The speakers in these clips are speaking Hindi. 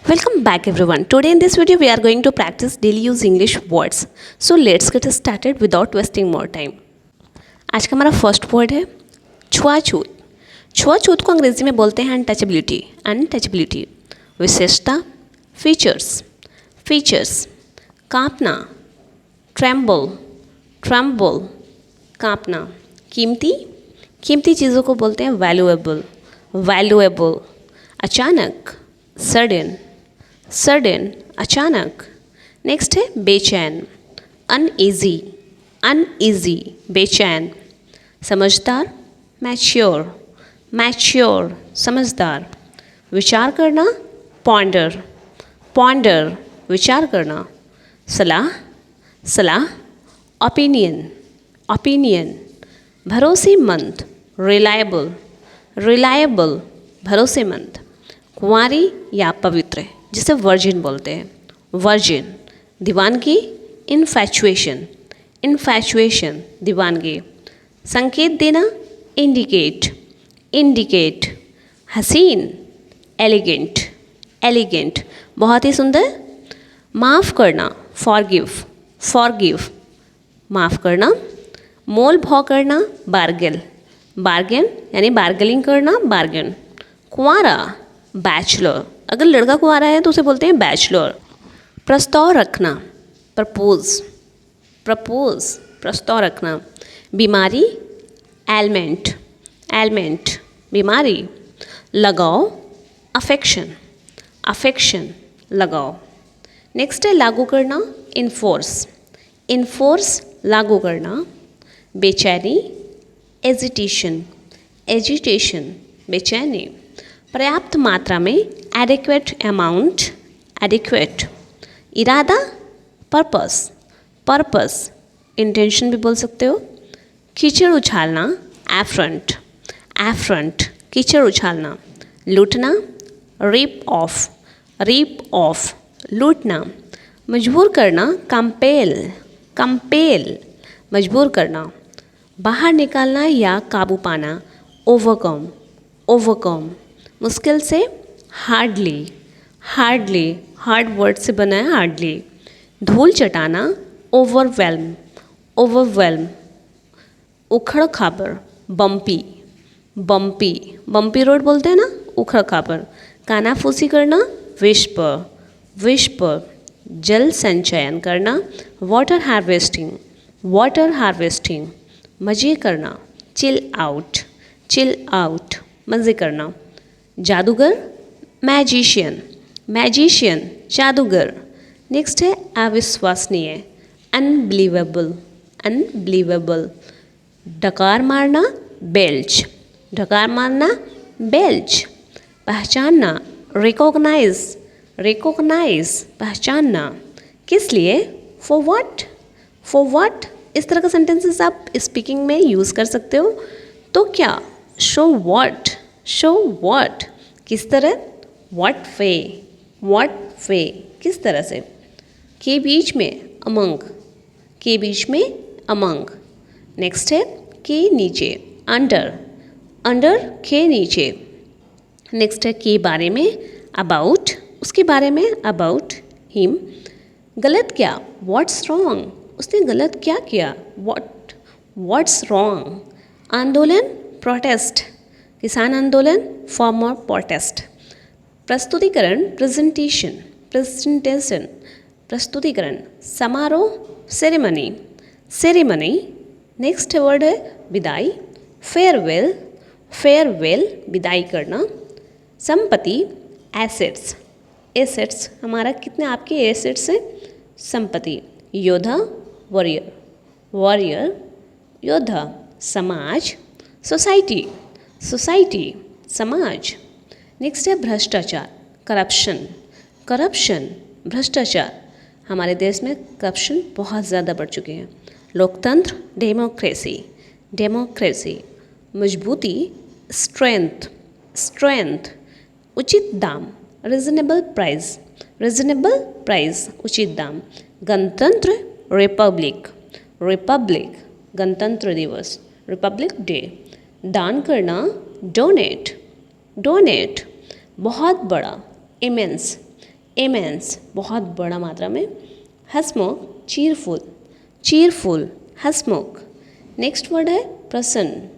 Welcome back everyone. Today in this video we are going to practice daily use English words. So let's get started without wasting more time. आज का हमारा फर्स्ट वर्ड है छुआछूत. छुआछूत को अंग्रेजी में बोलते हैं अनटचेबिलिटी. अनटचेबिलिटी विशेषता फीचर्स. फीचर्स कांपना ट्रेम्बल. ट्रेम्बल कांपना. कीमती. कीमती चीज़ों को बोलते हैं वैल्यूएबल. वैल्यूएबल. अचानक सडन. सडन अचानक. नेक्स्ट है बेचैन. अनईजी. अनईजी बेचैन. समझदार मैच्योर. मैच्योर समझदार. विचार करना पॉन्डर. पॉन्डर विचार करना. सलाह. सलाह ओपिनियन. ओपिनियन. भरोसेमंद रिलायबल. रिलायबल भरोसेमंद. कुंवारी या पवित्र जिसे वर्जिन बोलते हैं. वर्जिन. दीवानगी इनफैचुएशन. इनफैचुएशन दीवानगी. संकेत देना इंडिकेट. इंडिकेट. हसीन एलिगेंट. एलिगेंट बहुत ही सुंदर. माफ़ करना फॉरगिव. फॉरगिव माफ़ करना. मोल भाव करना बार्गेल. बार्गेन यानी बार्गेलिंग करना बार्गेन. कुंवारा बैचलर. अगर लड़का कुंवारा है तो उसे बोलते हैं बैचलर. प्रस्ताव रखना प्रपोज. प्रपोज प्रस्ताव रखना. बीमारी एलमेंट. एलमेंट बीमारी. लगाव अफेक्शन. अफेक्शन लगाव. नेक्स्ट है लागू करना इन्फोर्स. इन्फोर्स लागू करना. बेचैनी एजिटेशन. एजिटेशन बेचैनी. पर्याप्त मात्रा में एडिक्वेट अमाउंट. एडिक्वेट. इरादा पर्पस. पर्पस इंटेंशन भी बोल सकते हो. कीचड़ उछालना एफ्रंट. एफ्रंट कीचड़ उछालना. लूटना रिप ऑफ. रिप ऑफ लूटना. मजबूर करना कंपेल. कंपेल मजबूर करना. बाहर निकालना या काबू पाना ओवरकम. ओवरकम मुश्किल से हार्डली. हार्डली हार्ड वर्ड से बना है हार्डली. धूल चटाना ओवरवेल्म. ओवरवेल्म. उखड़ खाबर बम्पी. बम्पी बम्पी रोड बोलते हैं ना उखड़ खाबर. कानाफूसी करना विस्पर. विस्पर. जल संचयन करना वाटर हार्वेस्टिंग. Water harvesting. मज़े करना चिल आउट. चिल आउट मज़े करना. जादूगर मैजिशियन. मैजिशियन जादूगर. नेक्स्ट है अविश्वसनीय अनबिलीवेबल. अनबिलीवेबल. डकार मारना बेल्च. डकार मारना बेल्च. पहचानना रिकॉग्नाइज. रिकॉग्नाइज पहचानना. किस लिए for what. For what is तरह का सेंटेंसेस आप स्पीकिंग में यूज़ कर सकते हो. तो क्या शो व्हाट. शो व्हाट किस तरह. What way. व्हाट वे किस तरह से. के बीच में अमंग. के बीच में अमंग. नेक्स्ट है के नीचे अंडर. अंडर के नीचे. नेक्स्ट है के बारे में अबाउट. उसके बारे में अबाउट हिम. गलत क्या व्हाट्स रॉन्ग. उसने गलत क्या किया व्हाट्स रॉन्ग. आंदोलन प्रोटेस्ट. किसान आंदोलन फार्मर प्रोटेस्ट. प्रस्तुतिकरण प्रेजेंटेशन. प्रेजेंटेशन प्रस्तुतिकरण. समारोह सेरेमनी. सेरेमनी. नेक्स्ट वर्ड है विदाई फेयरवेल. फेयरवेल विदाई करना. संपत्ति एसेट्स. एसेट्स हमारा कितने आपके एसेट्स हैं संपत्ति. योद्धा वॉरियर. वॉरियर योद्धा. समाज सोसाइटी. सोसाइटी समाज. नेक्स्ट है भ्रष्टाचार करप्शन. करप्शन भ्रष्टाचार. हमारे देश में करप्शन बहुत ज़्यादा बढ़ चुके हैं. लोकतंत्र डेमोक्रेसी. डेमोक्रेसी. मजबूती स्ट्रेंथ. स्ट्रेंथ. उचित दाम रिजनेबल प्राइस. रिजनेबल प्राइस उचित दाम. गणतंत्र रिपब्लिक. रिपब्लिक गणतंत्र दिवस रिपब्लिक डे. दान करना डोनेट. डोनेट बहुत बड़ा इमेंस. इमेंस बहुत बड़ा मात्रा में, हसमुख चीरफुल, चीरफुल हसमुख। नेक्स्ट वर्ड है प्रसन्न,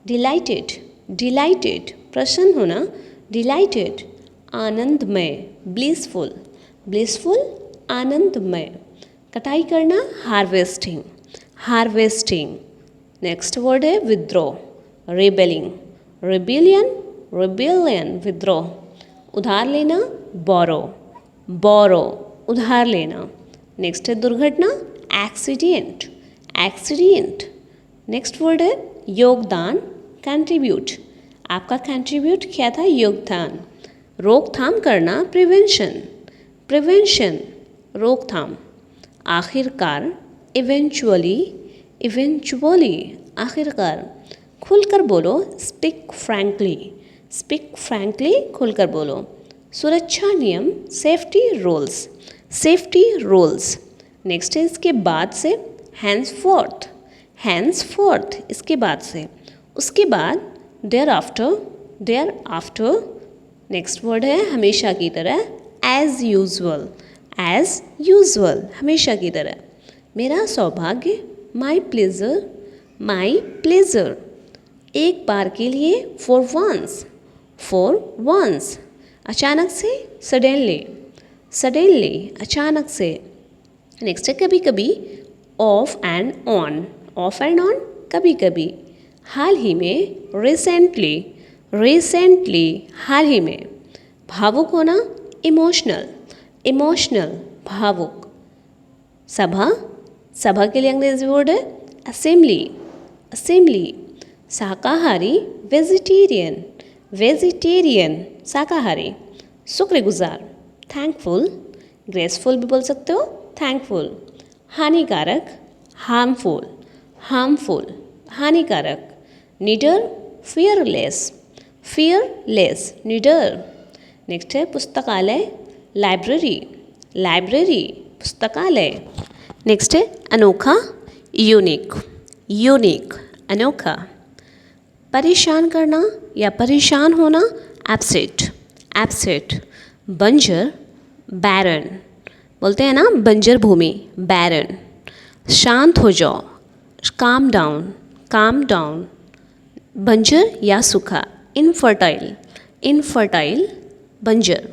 डिलाइटेड, डिलाइटेड प्रसन्न होना, डिलाइटेड आनंदमय, ब्लिसफुल, ब्लिसफुल आनंदमय। कटाई करना हार्वेस्टिंग, हार्वेस्टिंग। नेक्स्ट वर्ड है विद्रोह, रेबेलिंग, रेबिलियन, रेबिलियन विद्रोह। उधार लेना बोरो, बोरो उधार लेना। नेक्स्ट है दुर्घटना एक्सीडेंट, एक्सीडेंट। नेक्स्ट वर्ड है योगदान, कंट्रीब्यूट। आपका कंट्रीब्यूट क्या था? योगदान। रोकथाम करना प्रिवेंशन, प्रिवेंशन रोकथाम। आखिरकार इवेंचुअली, इवेंचुअली आखिरकार। खुलकर बोलो स्पीक फ्रैंकली, स्पीक फ्रैंकली खुलकर बोलो। सुरक्षा नियम safety rules, safety rules. Next है इसके बाद से हैंड्स फोर्थ, हैंड्स फोर्थ इसके बाद से। उसके बाद thereafter, thereafter. Next word है हमेशा की तरह, एज यूजुअल, एज यूजुअल हमेशा की तरह। मेरा सौभाग्य माई प्लेजर, माई प्लेजर। एक बार के लिए फॉर वंस, फॉर वंस। अचानक से सडनली, सडनली अचानक से। नेक्स्ट है कभी कभी, of and on, of and on कभी कभी। हाल ही में रिसेंटली, रिसेंटली हाल ही में। भावुक होना इमोशनल, इमोशनल भावुक। सभा, सभा के लिए अंग्रेजी वर्ड है असेंबली, असेंबली। शाकाहारी वेजिटेरियन, वेजिटेरियन शाकाहारी। शुक्रगुजार थैंकफुल, ग्रेसफुल भी बोल सकते हो, थैंकफुल। हानिकारक हार्मफुल, हार्मफुल हानिकारक। निडर फियरलेस, फियरलेस निडर। नेक्स्ट है पुस्तकालय लाइब्रेरी, लाइब्रेरी पुस्तकालय। नेक्स्ट है अनोखा यूनिक, यूनिक अनोखा। परेशान करना या परेशान होना एप्सेट, एप्सेट। बंजर बैरन, बोलते हैं ना बंजर भूमि, बैरन। शांत हो जाओ काम डाउन, काम डाउन। बंजर या सूखा इनफर्टाइल, इनफर्टाइल बंजर।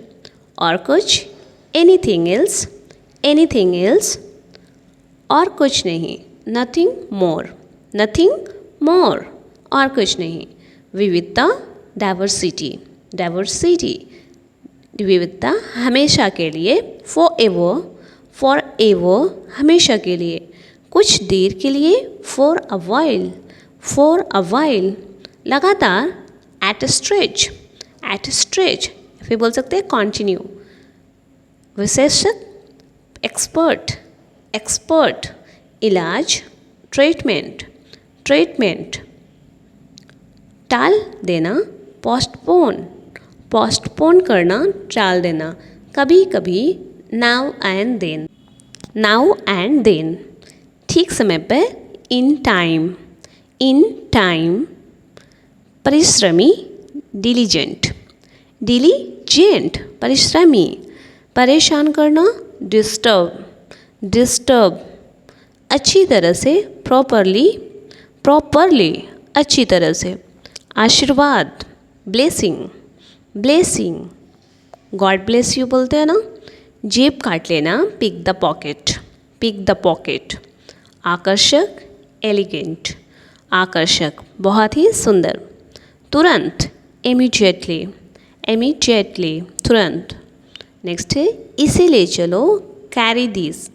और कुछ एनीथिंग एल्स, एनीथिंग एल्स और कुछ नहीं, नथिंग मोर, नथिंग मोर और कुछ नहीं। विविधता डाइवर्सिटी, डाइवर्सिटी विविधता हमेशा के लिए, फॉर एवर, फॉर एवर हमेशा के लिए। कुछ देर के लिए for a while, for a while लगातार। एट स्ट्रेच, एट स्ट्रेच फिर बोल सकते हैं कॉन्टिन्यू। विशेषज्ञ एक्सपर्ट, एक्सपर्ट। इलाज ट्रीटमेंट, ट्रीटमेंट। टाल देना पोस्टपोन, पोस्टपोन करना टाल देना। कभी कभी now and then, now and then. ठीक समय पर इन टाइम, इन टाइम। परिश्रमी डिलीजेंट, डिलीजेंट परिश्रमी। परेशान करना डिस्टर्ब, डिस्टर्ब। अच्छी तरह से प्रॉपरली, प्रॉपरली अच्छी तरह से। आशीर्वाद blessing, blessing. God bless you बोलते हैं ना। जेब काट लेना pick the pocket, pick the pocket. आकर्षक एलिगेंट, आकर्षक बहुत ही सुंदर। तुरंत इमीडिएटली, इमीडिएटली तुरंत। नेक्स्ट है इसे ले चलो कैरी दिस,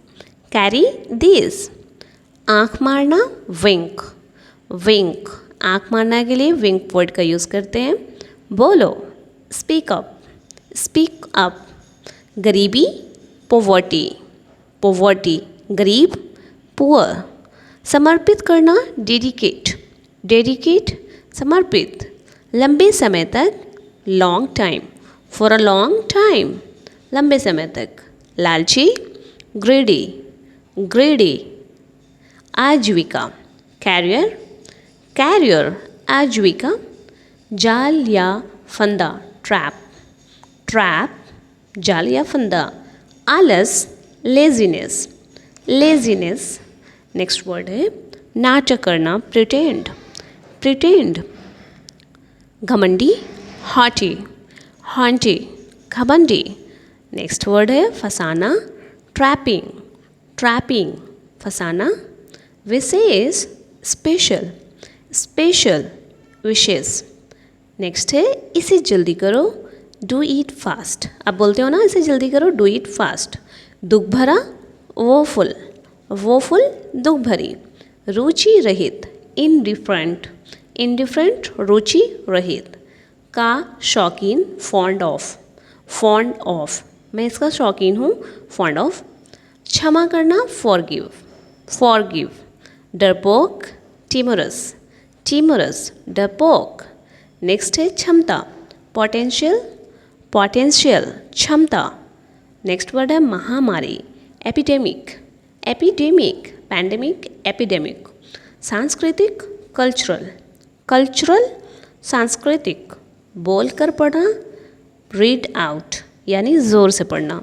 कैरी दिस। आँख मारना विंक, विंक। आँख मारना के लिए विंक वर्ड का यूज़ करते हैं। बोलो स्पीक अप, स्पीक अप। गरीबी पोवर्टी, पोवर्टी गरीब पुअर। समर्पित करना डेडिकेट, डेडिकेट समर्पित। लंबे समय तक long time, for a long time लंबे समय तक। लालची ग्रेडी, ग्रेडी। आजीविका कैरियर, कैरियर आजीविका। जाल या फंदा ट्रैप, ट्रैप जाल या फंदा, आलस, लेजीनेस, लेजीनेस। नेक्स्ट वर्ड है नाटक करना, प्रिटेंड, प्रिटेंड। घमंडी, हॉटी, हॉन्टी, घमंडी। नेक्स्ट वर्ड है फसाना, ट्रैपिंग, ट्रैपिंग, फसाना। विशेष, स्पेशल, स्पेशल, विशेष। नेक्स्ट है इसे जल्दी करो, डू इट फास्ट। आप बोलते हो ना इसे जल्दी करो, डू इट फास्ट। दुख भरा, वोफुल, वोफुल, दुख भरी। रुचि रहित, इनडिफरेंट, इनडिफरेंट, रुचि रहित। का शौकीन, फॉन्ड ऑफ, फॉन्ड ऑफ, मैं इसका शौकीन हूँ, फॉन्ड ऑफ। क्षमा करना, फॉरगिव, फॉरगिव। डरपोक, टिमोरस, टिमोरस, डरपोक। नेक्स्ट है क्षमता, पोटेंशियल, पोटेंशियल, क्षमता। नेक्स्ट वर्ड है महामारी, एपिडेमिक, एपिडेमिक, पैंडेमिक, एपिडेमिक। सांस्कृतिक, कल्चरल, कल्चरल, सांस्कृतिक। बोलकर पढ़ना, रीड आउट यानी ज़ोर से पढ़ना।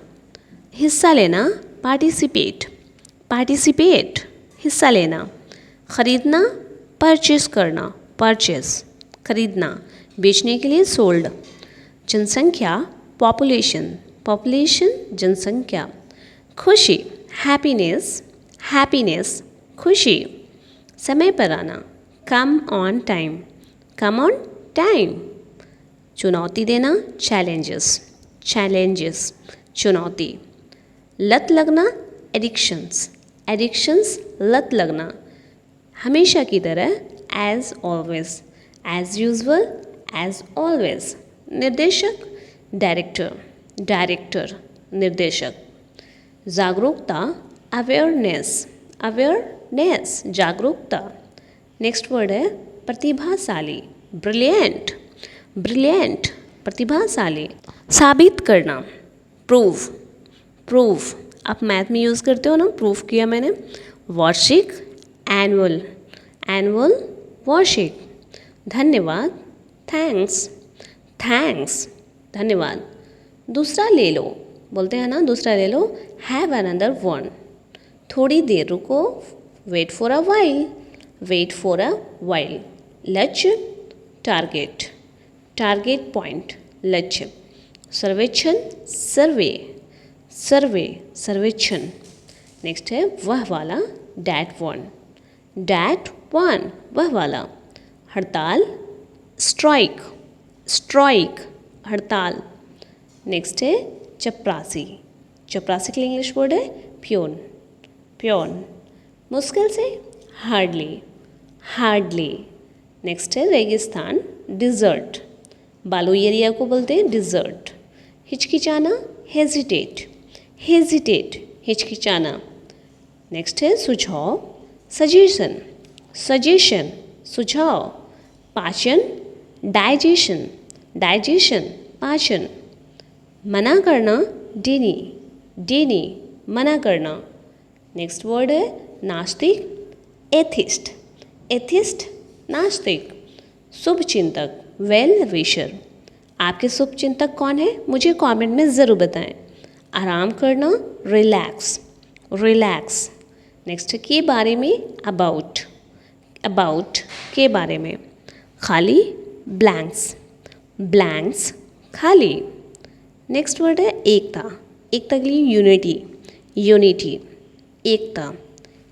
हिस्सा लेना, पार्टिसिपेट, पार्टिसिपेट, हिस्सा लेना। खरीदना, परचेस करना, परचेस, खरीदना। बेचने के लिए सोल्ड। जनसंख्या, पॉपुलेशन, पॉपुलेशन, जनसंख्या। खुशी, हैप्पीनेस, हैप्पीनेस, खुशी। समय पर आना, come on time, come on time. चुनौती देना, चैलेंजेस, चैलेंजेस, चुनौती। लत लगना, एडिक्शंस, एडिक्शंस, लत लगना। हमेशा की तरह, as always, as usual, as always. निर्देशक, डायरेक्टर, डायरेक्टर, निर्देशक। जागरूकता, अवेयरनेस, अवेयरनेस, जागरूकता। नेक्स्ट वर्ड है प्रतिभाशाली, ब्रिलियंट, ब्रिलियंट, प्रतिभाशाली। साबित करना, प्रूव, प्रूव। आप मैथ में यूज़ करते हो ना, प्रूफ किया मैंने। वार्षिक, एनुअल, एनुअल, वार्षिक। धन्यवाद, थैंक्स, थैंक्स, धन्यवाद। दूसरा ले लो, बोलते हैं ना दूसरा ले लो, हैव अनदर वन। थोड़ी देर रुको, wait for a while, wait for a while. लक्ष्य, टारगेट, टारगेट पॉइंट, लक्ष्य। सर्वेक्षण, सर्वे, सर्वे, सर्वेक्षण। नेक्स्ट है वह वाला, डैट वन, डैट वन, वह वाला। हड़ताल, स्ट्राइक, स्ट्राइक, हड़ताल। नेक्स्ट है चपरासी, चपरासी के लिए इंग्लिश वर्ड है प्योन, प्योन। मुश्किल से, हार्डली, हार्डली। नेक्स्ट है रेगिस्तान, डिज़र्ट, बालू एरिया को बोलते हैं डिज़र्ट। हिचकिचाना, हेजिटेट, हेजिटेट, हिचकिचाना। नेक्स्ट है सुझाव, सजेशन, सजेशन, सुझाव। पाचन, डाइजेशन, डाइजेशन, पाचन। मना करना, डेनी, डेनी, मना करना। नेक्स्ट वर्ड है नास्तिक, एथिस्ट, एथिस्ट, नास्तिक। शुभ चिंतक, वेल विशर। आपके शुभ चिंतक कौन है मुझे कमेंट में ज़रूर बताएं। आराम करना, रिलैक्स, रिलैक्स। नेक्स्ट के बारे में, अबाउट, अबाउट, के बारे में। खाली, ब्लैंक्स, ब्लैंक्स, खाली। नेक्स्ट वर्ड है एकता, एकता के लिए यूनिटी, यूनिटी, एकता।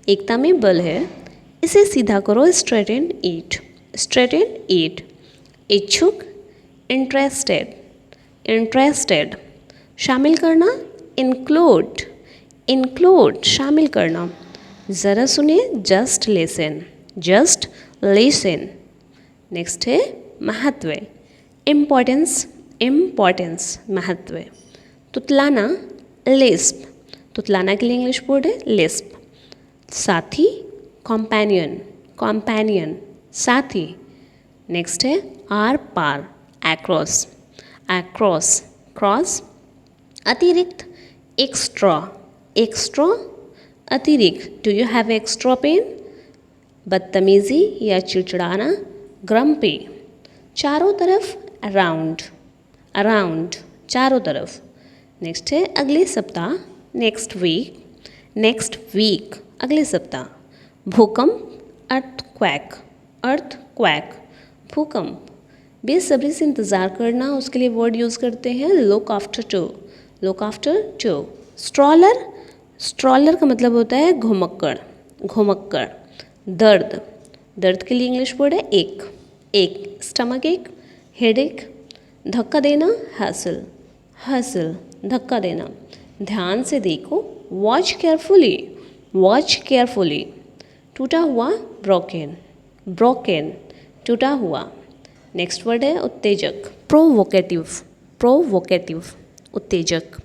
एकता में बल है, इसे सीधा करो, straight and eat, straight and eat. इच्छुक, इंटरेस्टेड, इंटरेस्टेड। शामिल करना, इंक्लूड, इंक्लूड, शामिल करना। ज़रा सुनिए, just listen, just listen. Next है महत्व, इम्पोर्टेंस, इम्पोर्टेंस, महत्व। तुतलाना, लिस्प, तुतलाना के लिए इंग्लिश वर्ड है लिस्प। साथी, कॉम्पेनियन, कॉम्पेनियन, साथी। नेक्स्ट है आर पार, एक्रॉस, एक्रॉस, क्रॉस। अतिरिक्त, एक्स्ट्रा, एक्स्ट्रा, अतिरिक्त। Do you have extra pen? बदतमीज़ी या चिड़चिड़ाना, ग्रम्पी। चारों तरफ, अराउंड, अराउंड, चारों तरफ। नेक्स्ट है अगले सप्ताह, नेक्स्ट वीक, नेक्स्ट वीक अगले सप्ताह। भूकंप, अर्थक्वैक, अर्थक्वैक भूकंप। बेसब्री से इंतज़ार करना, उसके लिए वर्ड यूज़ करते हैं look after two, look after two. Stroller, stroller का मतलब होता है घुमक्कड़, घुमक्कड़। दर्द, दर्द के लिए इंग्लिश वर्ड है एक, एक स्टमक एक, हेड एक। धक्का देना, हसल, हसल धक्का देना। ध्यान से देखो, वॉच केयरफुली, वॉच केयरफुली। टूटा हुआ, ब्रोकन, ब्रोकन टूटा हुआ। नेक्स्ट वर्ड है उत्तेजक, प्रोवोकेटिव, प्रोवोकेटिव उत्तेजक।